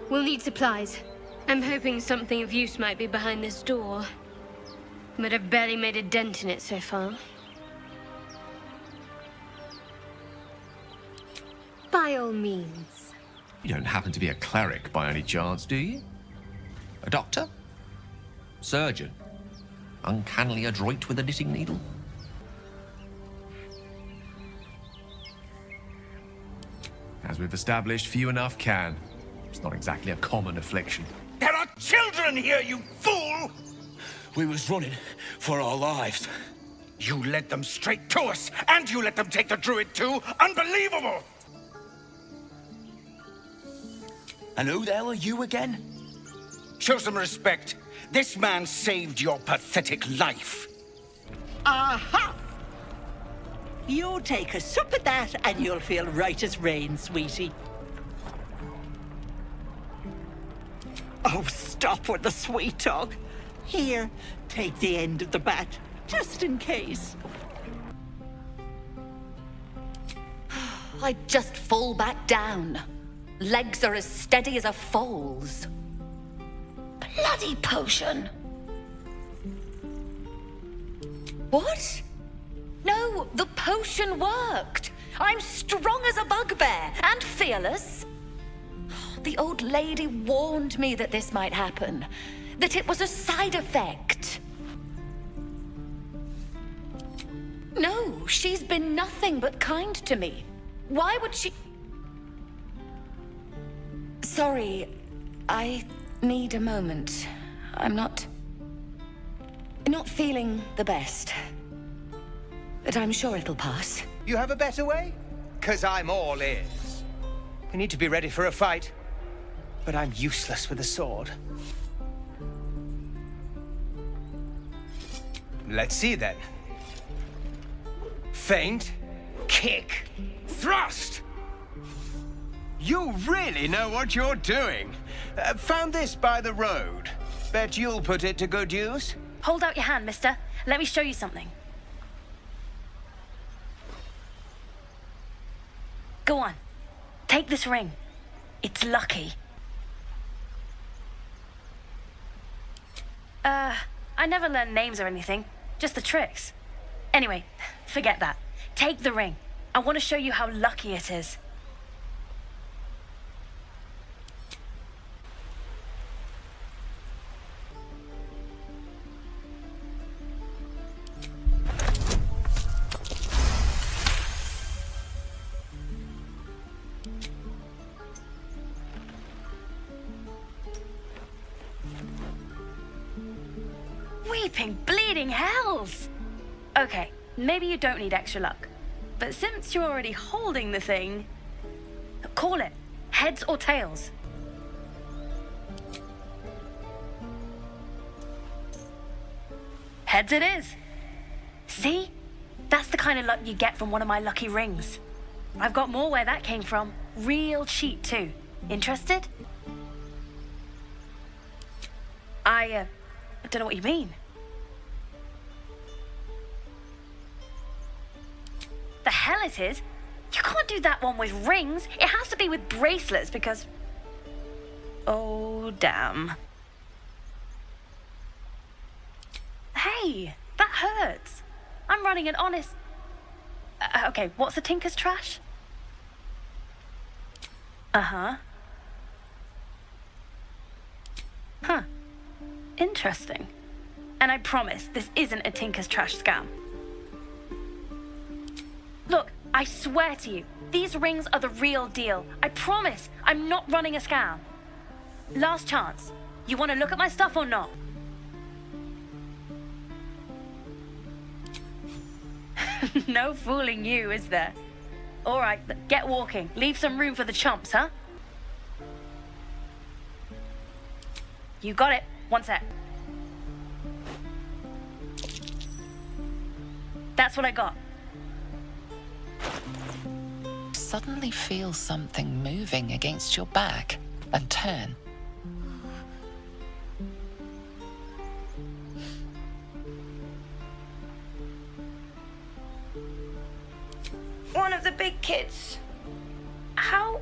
We'll need supplies. I'm hoping something of use might be behind this door. But I've barely made a dent in it so far. By all means. You don't happen to be a cleric by any chance, do you? A doctor? Surgeon? Uncannily adroit with a knitting needle? As we've established, few enough can. It's not exactly a common affliction. There are children here, you fool! We was running for our lives. You led them straight to us, and you let them take the druid too? Unbelievable! And who the hell are you again? Show some respect. This man saved your pathetic life. Aha! You take a sup at that and you'll feel right as rain, sweetie. Oh, stop with the sweet talk. Here, take the end of the bat, just in case. I just fall back down. Legs are as steady as a foal's. Bloody potion! What? No, the potion worked. I'm strong as a bugbear and fearless. The old lady warned me that this might happen, that it was a side effect. No, she's been nothing but kind to me. Why would she... Sorry, I need a moment. I'm not feeling the best. But I'm sure it'll pass. You have a better way? 'Cause I'm all ears. We need to be ready for a fight. But I'm useless with a sword. Let's see then. Feint, kick, thrust! You really know what you're doing. Found this by the road. Bet you'll put it to good use. Hold out your hand, mister. Let me show you something. Go on. Take this ring. It's lucky. I never learned names or anything. Just the tricks. Anyway, forget that. Take the ring. I want to show you how lucky it is. Weeping bleeding hells! Okay, maybe you don't need extra luck. But since you're already holding the thing... Call it. Heads or tails. Heads it is. See? That's the kind of luck you get from one of my lucky rings. I've got more where that came from. Real cheap, too. Interested? I don't know what you mean. The hell it is? You can't do that one with rings. It has to be with bracelets because... Oh, damn. Hey, that hurts. I'm running an honest... okay, what's a tinker's trash? Uh-huh. Huh. Interesting. And I promise this isn't a tinker's trash scam. Look, I swear to you, these rings are the real deal. I promise I'm not running a scam. Last chance. You want to look at my stuff or not? No fooling you, is there? All right, get walking. Leave some room for the chumps, huh? You got it. One sec. That's what I got. Suddenly feel something moving against your back and turn. One of the big kids. How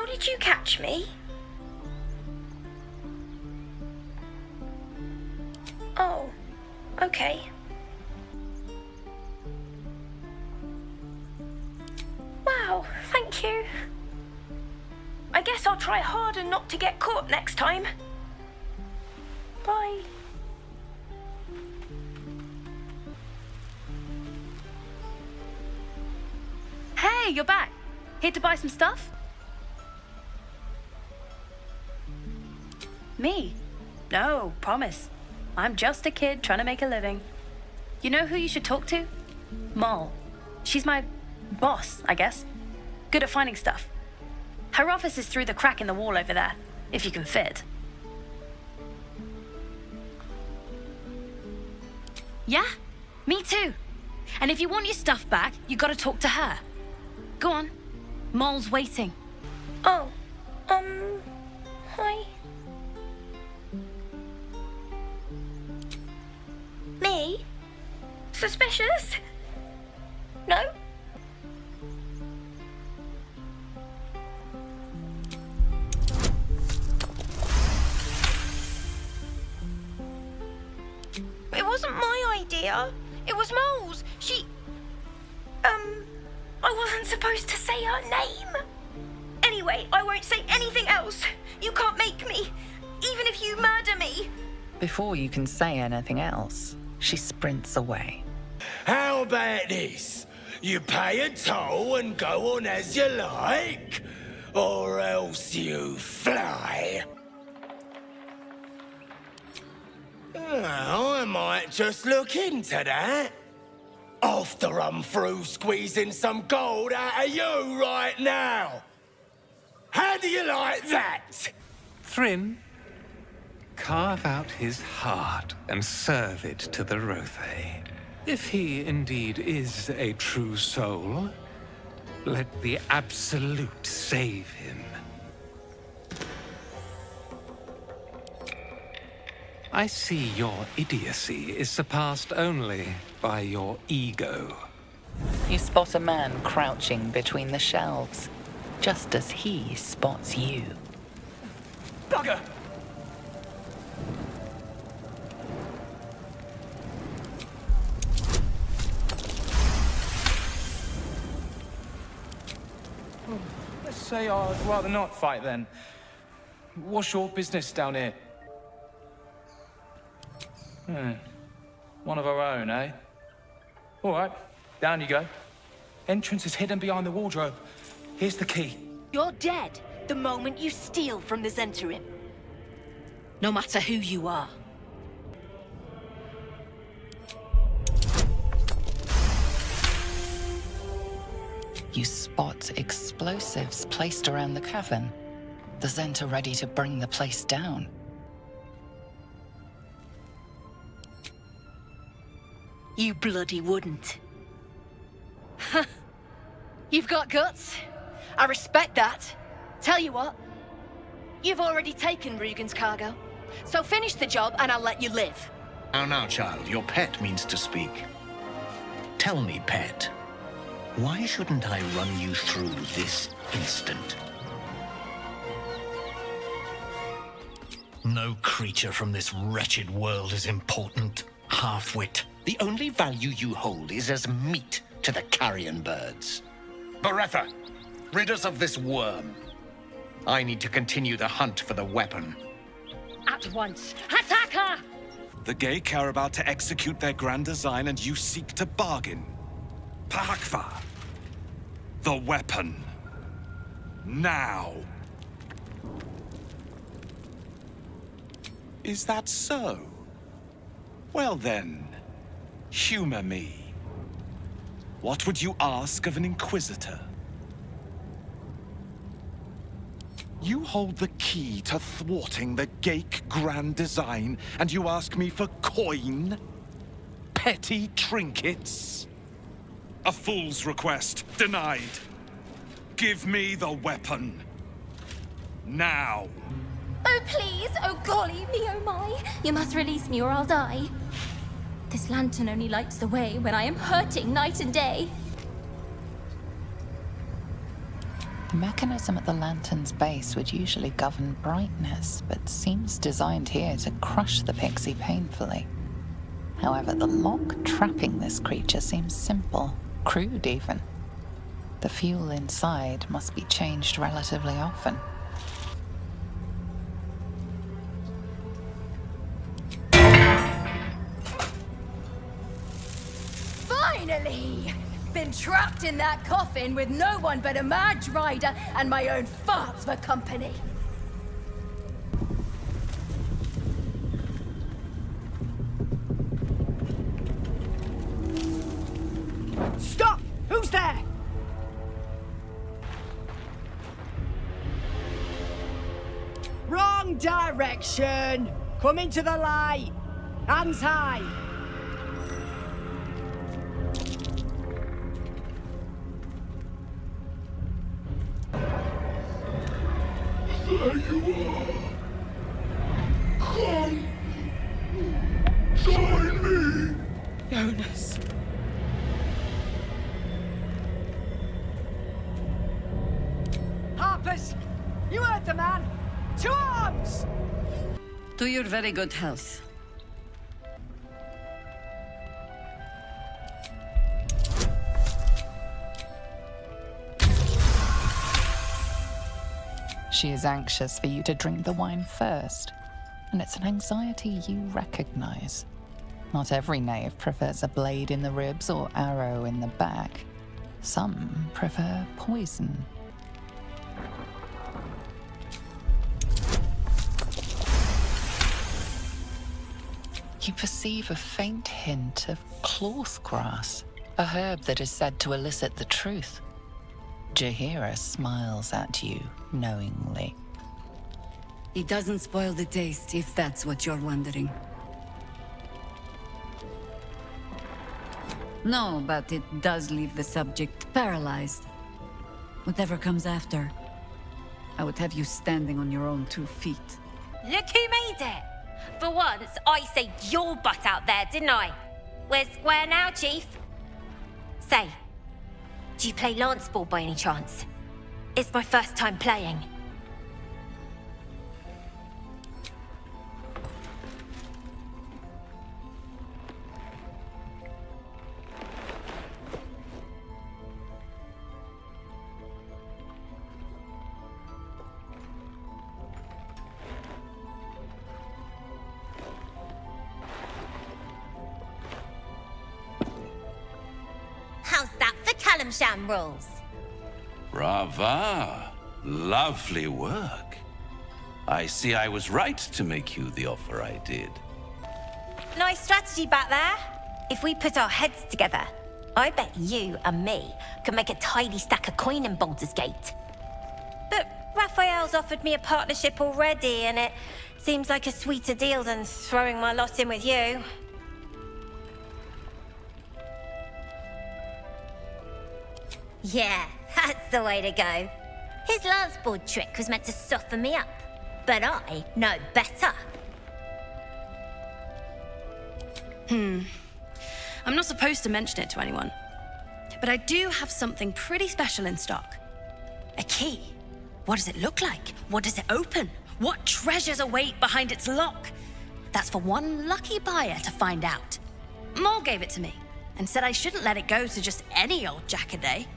did you catch me? okay. Wow, thank you. I guess I'll try harder not to get caught next time. Bye. Hey, you're back. Here to buy some stuff? Me? No, promise. I'm just a kid trying to make a living. You know who you should talk to? Moll. She's my boss, I guess. Good at finding stuff. Her office is through the crack in the wall over there, if you can fit. Yeah, me too. And if you want your stuff back, you gotta talk to her. Go on. Moll's waiting. Oh, hi. Me? Suspicious? No? It wasn't my idea. It was Moll's. I wasn't supposed to say her name. Anyway, I won't say anything else. You can't make me, even if you murder me. Before you can say anything else, she sprints away. How about this? You pay a toll and go on as you like, or else you fly. Oh, I might just look into that. After I'm through squeezing some gold out of you right now. How do you like that? Thryn, carve out his heart and serve it to the Rothe. If he indeed is a true soul, let the Absolute save him. I see your idiocy is surpassed only by your ego. You spot a man crouching between the shelves, just as he spots you. Bugger! Let's say I'd rather not fight then. What's your business down here? One of our own, eh? All right, down you go. Entrance is hidden behind the wardrobe. Here's the key. You're dead the moment you steal from the Zentarim. No matter who you are. You spot explosives placed around the cavern. The Zent are ready to bring the place down. You bloody wouldn't. You've got guts. I respect that. Tell you what, you've already taken Rugen's cargo. So finish the job and I'll let you live. Now, child, your pet means to speak. Tell me, pet, why shouldn't I run you through this instant? No creature from this wretched world is important. Half-wit. The only value you hold is as meat to the carrion birds. Beretta, rid us of this worm. I need to continue the hunt for the weapon. At once. Attack her! The Geik are about to execute their grand design and you seek to bargain. Pahakva. The weapon. Now. Is that so? Well then, humor me. What would you ask of an Inquisitor? You hold the key to thwarting the Geik grand design, and you ask me for coin? Petty trinkets? A fool's request, denied. Give me the weapon. Now. Oh, please! Oh, golly me, oh my! You must release me or I'll die. This lantern only lights the way when I am hurting night and day. The mechanism at the lantern's base would usually govern brightness, but seems designed here to crush the pixie painfully. However, the lock trapping this creature seems simple, crude even. The fuel inside must be changed relatively often. Finally! Been trapped in that coffin with no one but a mad rider and my own farts for company. Stop! Who's there? Wrong direction! Come into the light! Hands high! There you are. Come. Join me. Jonas. Harpers! You heard the man! To arms! To your very good health. She is anxious for you to drink the wine first, and it's an anxiety you recognize. Not every knave prefers a blade in the ribs or arrow in the back. Some prefer poison. You perceive a faint hint of cloth grass, a herb that is said to elicit the truth. Jahira smiles at you knowingly. It doesn't spoil the taste, if that's what you're wondering. No, but it does leave the subject paralyzed. Whatever comes after, I would have you standing on your own 2 feet. Look who made it! For once, I saved your butt out there, didn't I? We're square now, Chief. Say, do you play lance ball by any chance? It's my first time playing. How's that for Kalimshan rules? Brava! Lovely work. I see I was right to make you the offer I did. Nice strategy back there. If we put our heads together, I bet you and me could make a tidy stack of coin in Baldur's Gate. But Raphael's offered me a partnership already, and it seems like a sweeter deal than throwing my lot in with you. Yeah, that's the way to go. His lance board trick was meant to soften me up, but I know better. I'm not supposed to mention it to anyone, but I do have something pretty special in stock. A key. What does it look like? What does it open? What treasures await behind its lock? That's for one lucky buyer to find out. Maul gave it to me and said I shouldn't let it go to just any old jackaday.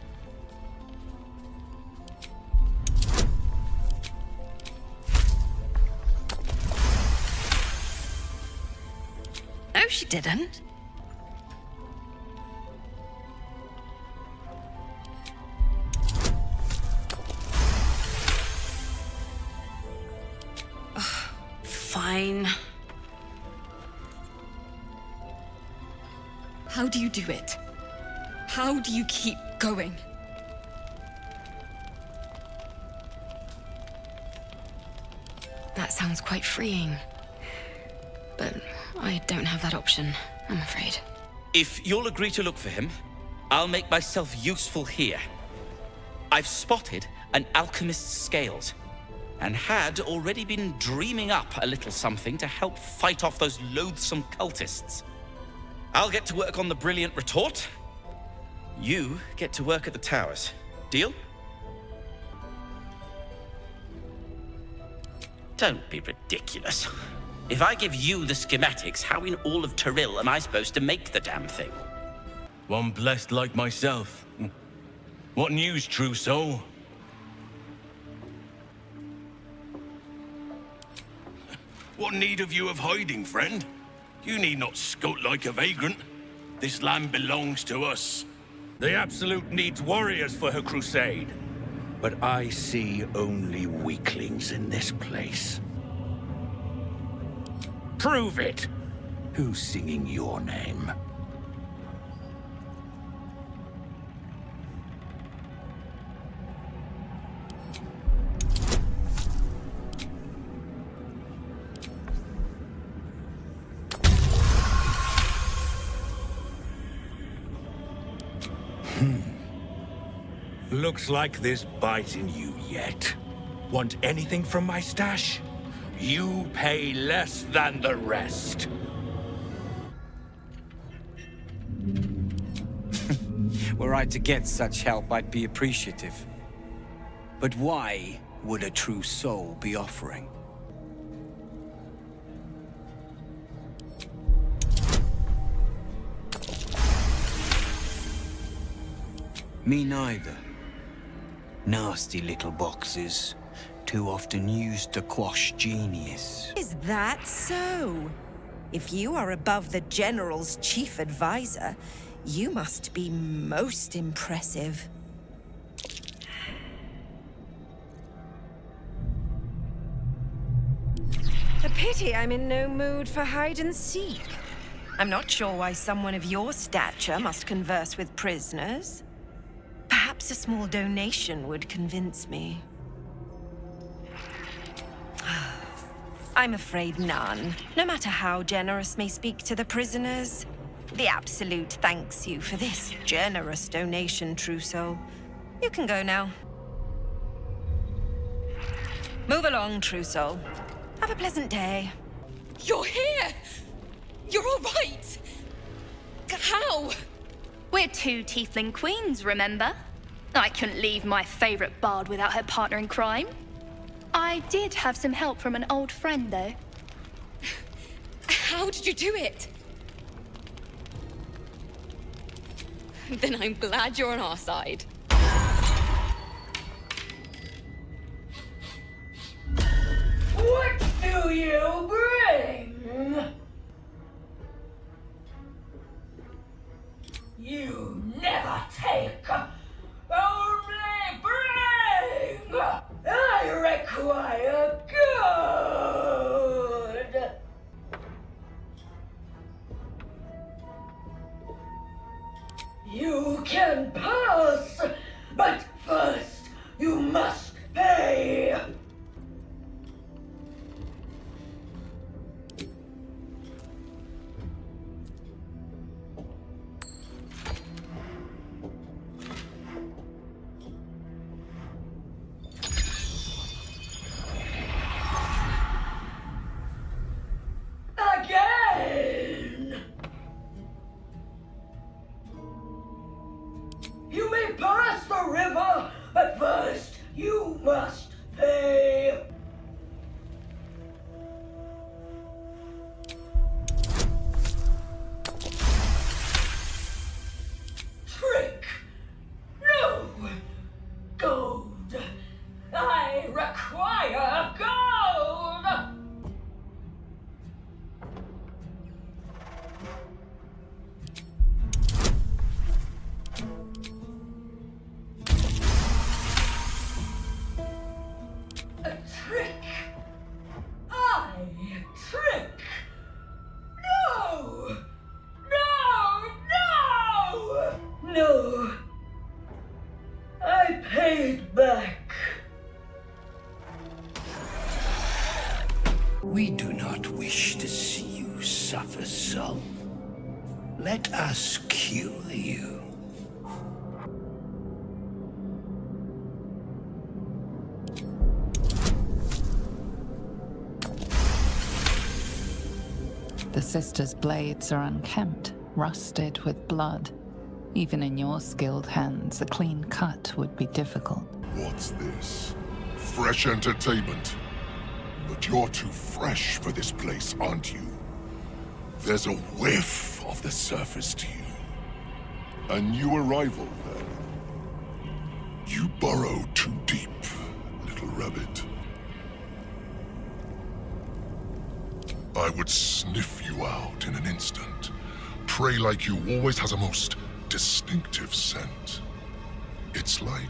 No, she didn't. Ugh, fine. How do you do it? How do you keep going? That sounds quite freeing. But I don't have that option, I'm afraid. If you'll agree to look for him, I'll make myself useful here. I've spotted an alchemist's scales, and had already been dreaming up a little something to help fight off those loathsome cultists. I'll get to work on the brilliant retort. You get to work at the towers. Deal? Don't be ridiculous. If I give you the schematics, how in all of Tyrell am I supposed to make the damn thing? One blessed like myself. What news, true soul? What need have you of hiding, friend? You need not skulk like a vagrant. This land belongs to us. The Absolute needs warriors for her crusade. But I see only weaklings in this place. Prove it! Who's singing your name? Looks like there's bite in you yet. Want anything from my stash? You pay less than the rest. Were I to get such help, I'd be appreciative. But why would a true soul be offering? Me neither. Nasty little boxes, too often used to quash genius. Is that so? If you are above the General's chief advisor, you must be most impressive. A pity I'm in no mood for hide and seek. I'm not sure why someone of your stature must converse with prisoners. Perhaps a small donation would convince me. I'm afraid none. No matter how generous may speak to the prisoners, the Absolute thanks you for this generous donation, true soul. You can go now. Move along, true soul. Have a pleasant day. You're here! You're all right! How? We're two tiefling queens, remember? I couldn't leave my favorite bard without her partner in crime. I did have some help from an old friend, though. How did you do it? Then I'm glad you're on our side. What do you bring? You never take, only bring! I require good! You can pass, but first you must pay! Again! You may pass the river, but first you must pay. Trick! No! Gold! I require gold! A trick! I trick! No! No! No! No! I paid back. We do not wish to see you suffer some. Let us cure you. The sisters' blades are unkempt, rusted with blood. Even in your skilled hands, a clean cut would be difficult. What's this? Fresh entertainment? But You're too fresh for this place, aren't you? There's a whiff of the surface to you. A new arrival, then. You burrow too deep, little rabbit. I would sniff you out in an instant. Prey like you always has a most distinctive scent. It's like...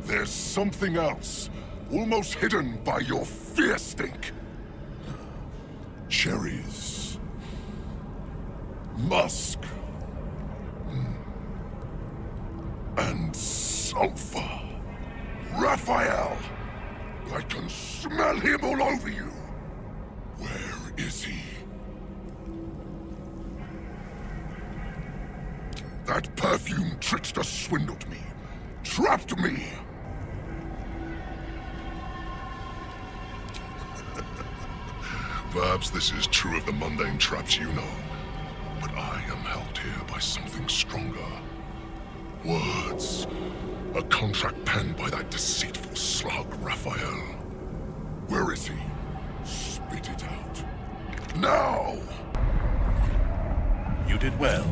there's something else, almost hidden by your fear stink. Cherries. Musk. And sulfur. Raphael! I can smell him all over you! Where is he? That perfume trickster swindled me. Trapped me! Perhaps this is true of the mundane traps you know. But I am held here by something stronger. Words. A contract penned by that deceitful slug, Raphael. Where is he? Spit it out. Now! You did well.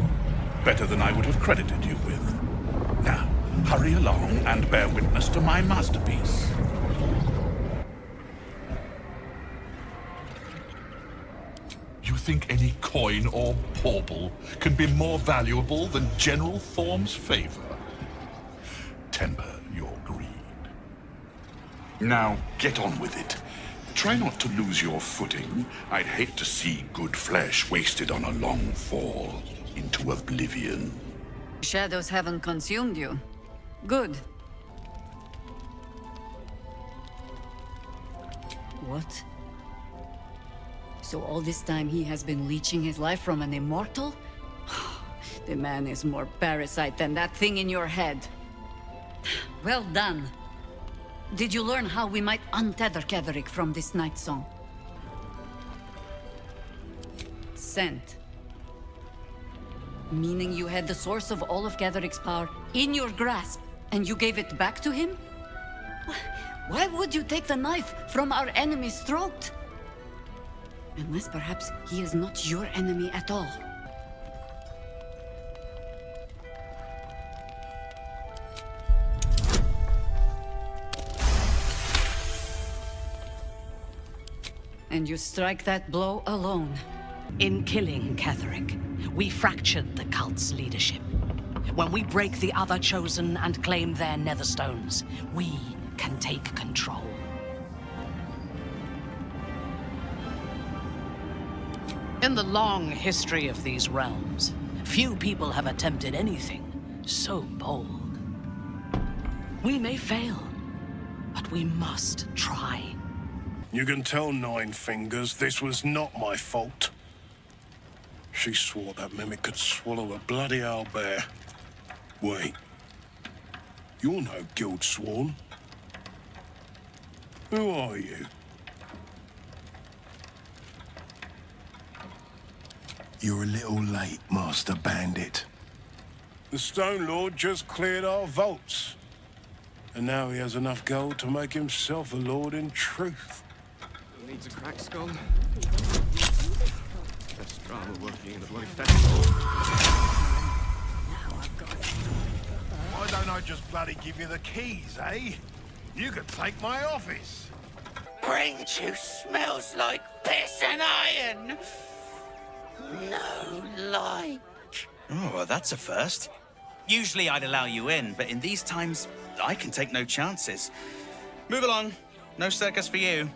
Better than I would have credited you with. Now, hurry along and bear witness to my masterpiece. You think any coin or bauble can be more valuable than General Thorm's favor? Temper your greed. Now, get on with it. Try not to lose your footing. I'd hate to see good flesh wasted on a long fall into oblivion. Shadows haven't consumed you. Good. What? So all this time he has been leeching his life from an immortal? The man is more parasite than that thing in your head. Well done. Did you learn how we might untether Ketheric from this night song? Scent. Meaning you had the source of all of Ketheric's power in your grasp, and you gave it back to him? Why would you take the knife from our enemy's throat? Unless perhaps he is not your enemy at all. And you strike that blow alone. In killing Ketheric, we fractured the cult's leadership. When we break the other Chosen and claim their Netherstones, we can take control. In the long history of these realms, few people have attempted anything so bold. We may fail, but we must try. You can tell Nine Fingers this was not my fault. She swore that mimic could swallow a bloody owlbear. Wait. You're no guild sworn. Who are you? You're a little late, Master Bandit. The Stone Lord just cleared our vaults. And now he has enough gold to make himself a lord in truth. Needs a cracked skull. Best drama working in the bloody festival. Why don't I just bloody give you the keys, eh? You could take my office. Brain juice smells like piss and iron. No like. Oh, well, that's a first. Usually I'd allow you in, but in these times, I can take no chances. Move along. No circus for you.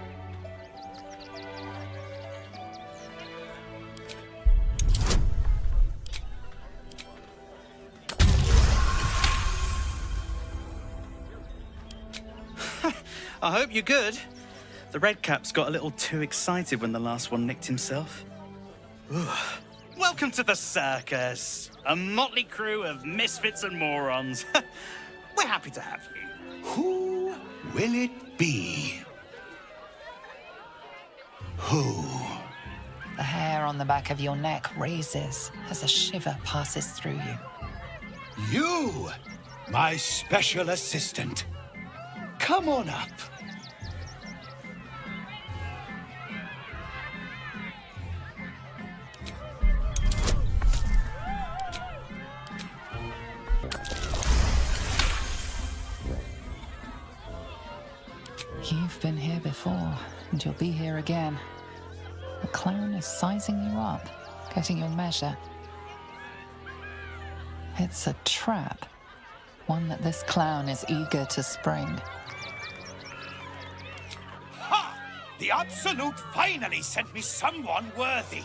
I hope you're good. The Redcaps got a little too excited when the last one nicked himself. Ooh. Welcome to the circus. A motley crew of misfits and morons. We're happy to have you. Who will it be? Who? The hair on the back of your neck raises as a shiver passes through you. You, my special assistant. Come on up. You've been here before, and you'll be here again. The clown is sizing you up, getting your measure. It's a trap, one that this clown is eager to spring. Ha! The Absolute finally sent me someone worthy.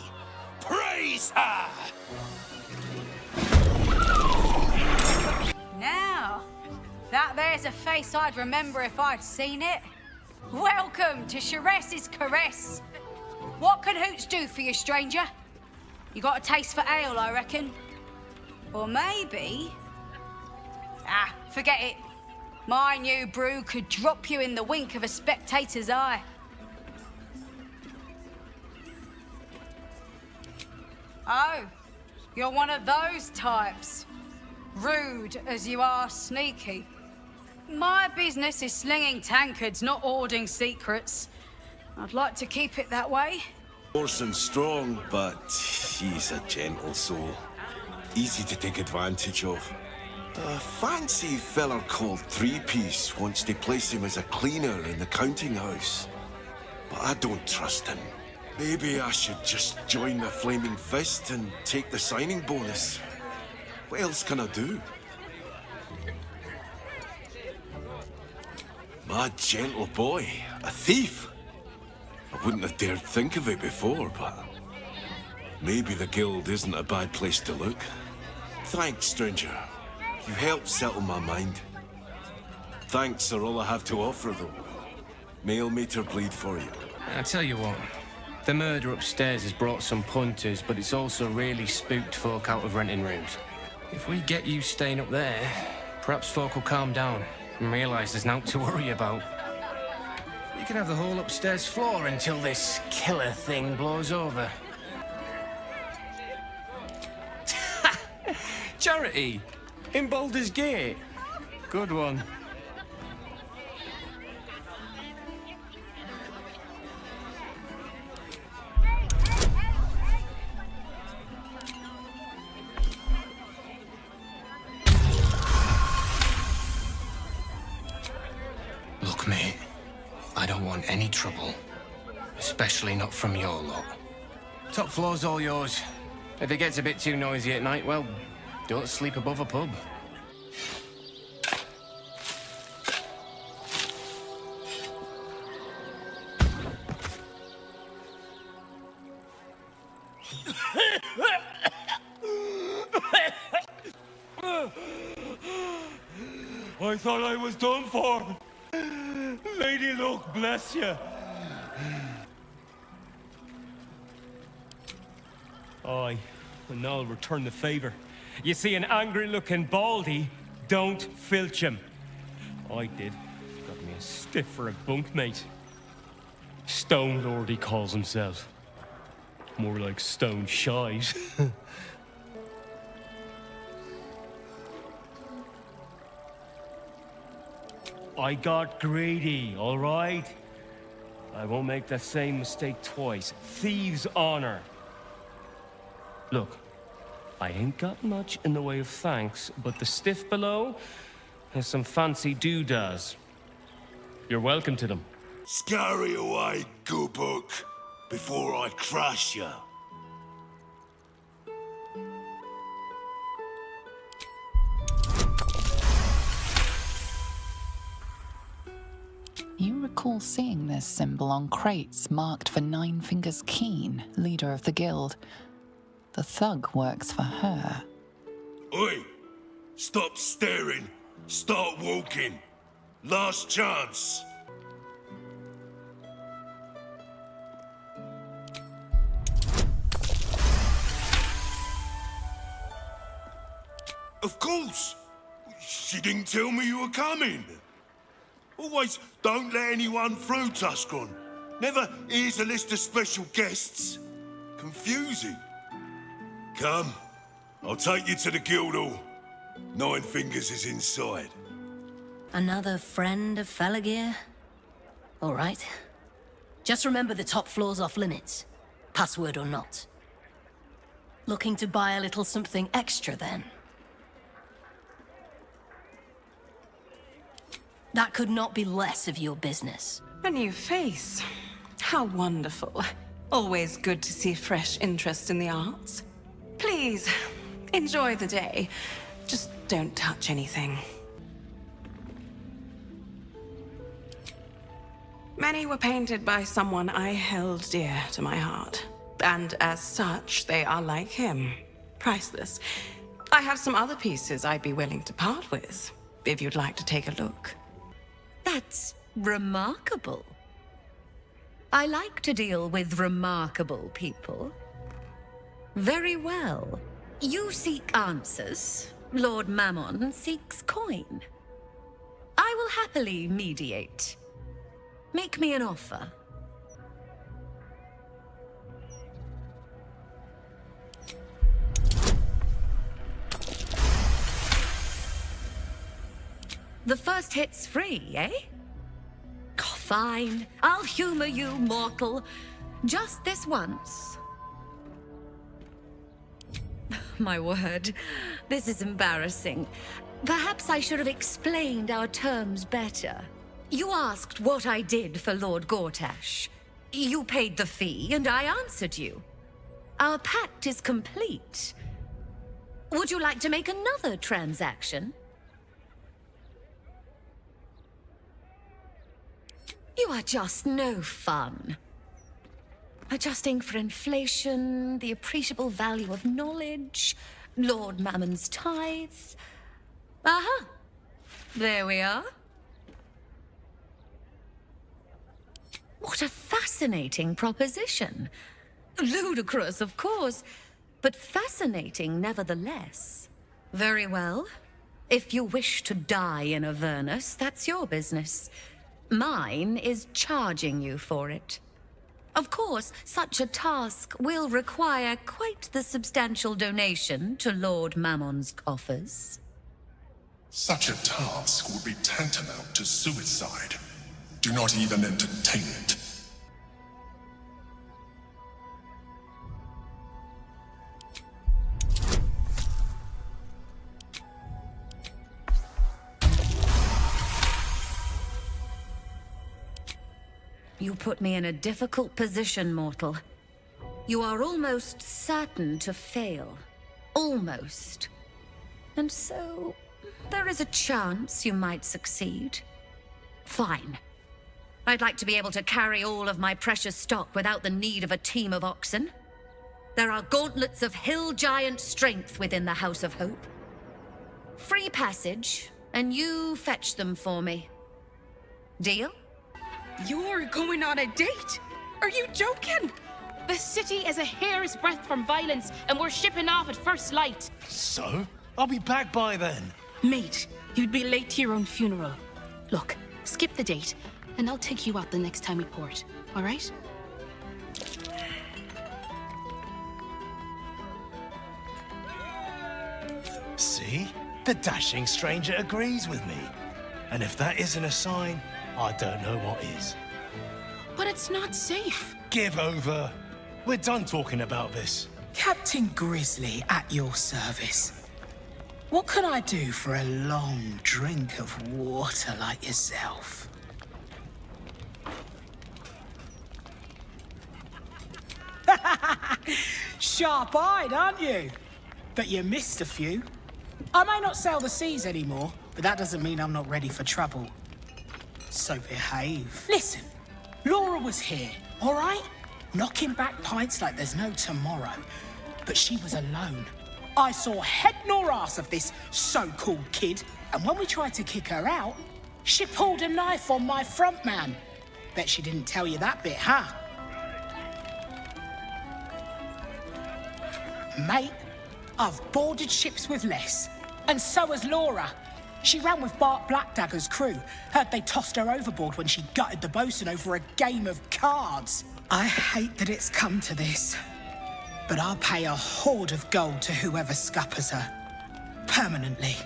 Praise her! Now, that there's a face I'd remember if I'd seen it. Welcome to Sharess's Caress. What can Hoots do for you, stranger? You got a taste for ale, I reckon. Or maybe... Ah, forget it. My new brew could drop you in the wink of a spectator's eye. Oh, you're one of those types. Rude as you are sneaky. My business is slinging tankards, not hoarding secrets. I'd like to keep it that way. Coarse and strong, but she's a gentle soul. Easy to take advantage of. A fancy feller called Three-Piece wants to place him as a cleaner in the counting house. But I don't trust him. Maybe I should just join the Flaming Fist and take the signing bonus. What else can I do? My gentle boy, a thief. I wouldn't have dared think of it before, but maybe the guild isn't a bad place to look. Thanks, stranger. You helped settle my mind. Thanks are all I have to offer, though. Mail meter bleed for you. I tell you what, the murder upstairs has brought some punters, but it's also really spooked folk out of renting rooms. If we get you staying up there, perhaps folk will calm down and realise there's naught to worry about. You can have the whole upstairs floor until this killer thing blows over. Charity! In Baldur's Gate. Good one. Look, mate. I don't want any trouble. Especially not from your lot. Top floor's all yours. If it gets a bit too noisy at night, well, don't sleep above a pub. I thought I was done for. Lady Luck, bless you. Aye, and now I'll return the favor. You see an angry-looking baldy, don't filch him. I did. Got me a stiff for a bunkmate. Stone Lord, he calls himself. More like stone shite. I got greedy, all right? I won't make that same mistake twice. Thieves' honor. Look, I ain't got much in the way of thanks, but the stiff below has some fancy doodads. You're welcome to them. Scurry away, Goobuk, before I crush you. You recall seeing this symbol on crates marked for Nine Fingers Keen, leader of the guild. The thug works for her. Oi! Stop staring. Start walking. Last chance. Of course! She didn't tell me you were coming. Always don't let anyone through, Tuskron. Never here's a list of special guests. Confusing. Come, I'll take you to the guild hall. Nine Fingers is inside. Another friend of Felagir? All right. Just remember the top floor's off limits, password or not. Looking to buy a little something extra, then? That could not be less of your business. A new face. How wonderful. Always good to see fresh interest in the arts. Please, enjoy the day. Just don't touch anything. Many were painted by someone I held dear to my heart. And as such, they are like him. Priceless. I have some other pieces I'd be willing to part with, if you'd like to take a look. That's remarkable. I like to deal with remarkable people. Very well. You seek answers. Lord Mammon seeks coin. I will happily mediate. Make me an offer. The first hit's free, eh? Oh, fine. I'll humor you, mortal. Just this once. My word, this is embarrassing. Perhaps I should have explained our terms better. You asked what I did for Lord Gortash. You paid the fee, and I answered you. Our pact is complete. Would you like to make another transaction? You are just no fun. Adjusting for inflation, the appreciable value of knowledge, Lord Mammon's tithes. Aha! There we are. What a fascinating proposition. Ludicrous, of course, but fascinating nevertheless. Very well. If you wish to die in Avernus, that's your business. Mine is charging you for it. Of course, such a task will require quite the substantial donation to Lord Mammon's coffers. Such a task would be tantamount to suicide. Do not even entertain it. You put me in a difficult position, mortal. You are almost certain to fail. Almost. And so, there is a chance you might succeed. Fine. I'd like to be able to carry all of my precious stock without the need of a team of oxen. There are gauntlets of hill giant strength within the House of Hope. Free passage, and you fetch them for me. Deal? You're going on a date? Are you joking? The city is a hair's breadth from violence, and we're shipping off at first light. So? I'll be back by then. Mate, you'd be late to your own funeral. Look, skip the date, and I'll take you out the next time we port, all right? See? The dashing stranger agrees with me. And if that isn't a sign, I don't know what is. But it's not safe. Give over. We're done talking about this. Captain Grizzly at your service. What can I do for a long drink of water like yourself? Sharp-eyed, aren't you? But you missed a few. I may not sail the seas anymore, but that doesn't mean I'm not ready for trouble. So behave. Listen, Laura was here, all right? Knocking back pints like there's no tomorrow. But she was alone. I saw head nor ass of this so-called kid, and when we tried to kick her out, she pulled a knife on my front man. Bet she didn't tell you that bit, huh? Mate, I've boarded ships with less, and so has Laura. She ran with Bart Blackdagger's crew. Heard they tossed her overboard when she gutted the bosun over a game of cards. I hate that it's come to this, but I'll pay a hoard of gold to whoever scuppers her. Permanently.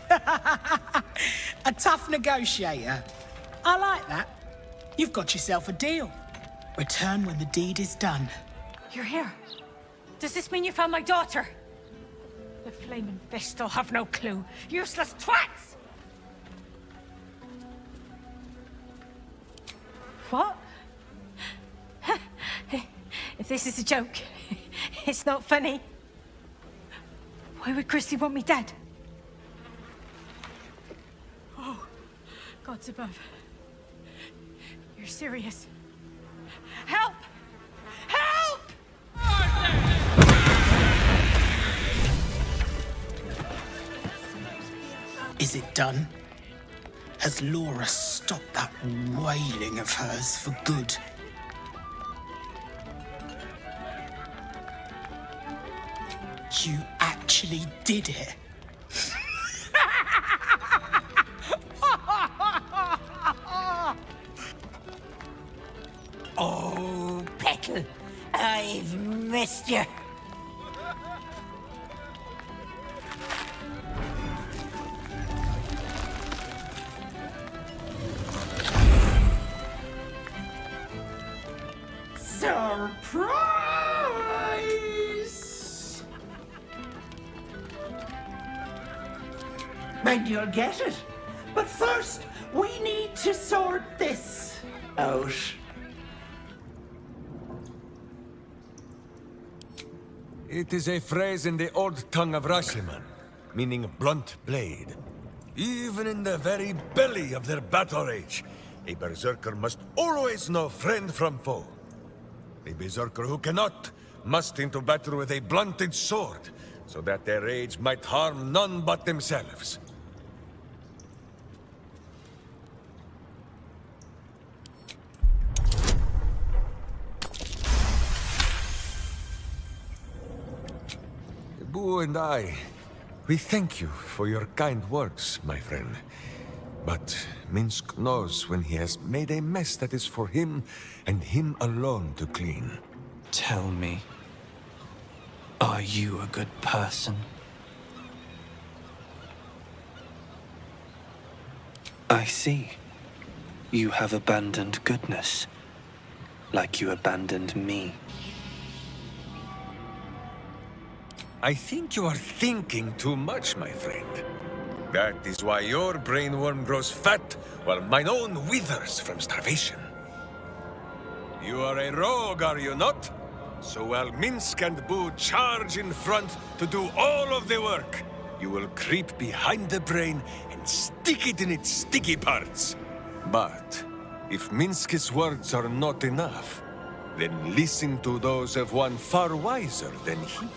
A tough negotiator. I like that. You've got yourself a deal. Return when the deed is done. You're here. Does this mean you found my daughter? The flaming Vestal have no clue. Useless twats! What? If this is a joke, it's not funny. Why would Grizzly want me dead? Oh, gods above. You're serious. Help! Help! Is it done? Has Laura stopped that wailing of hers for good? You actually did it. Oh, Petal, I've missed you. Surprise! And you'll get it. But first, we need to sort this out. It is a phrase in the old tongue of Rashiman, meaning blunt blade. Even in the very belly of their battle rage, a berserker must always know friend from foe. A berserker who cannot must into battle with a blunted sword, so that their rage might harm none but themselves. Boo and I, we thank you for your kind words, my friend. But Minsk knows when he has made a mess that is for him and him alone to clean. Tell me, are you a good person? I see. You have abandoned goodness, like you abandoned me. I think you are thinking too much, my friend. That is why your brainworm grows fat, while mine own withers from starvation. You are a rogue, are you not? So while Minsk and Boo charge in front to do all of the work, you will creep behind the brain and stick it in its sticky parts. But if Minsk's words are not enough, then listen to those of one far wiser than he.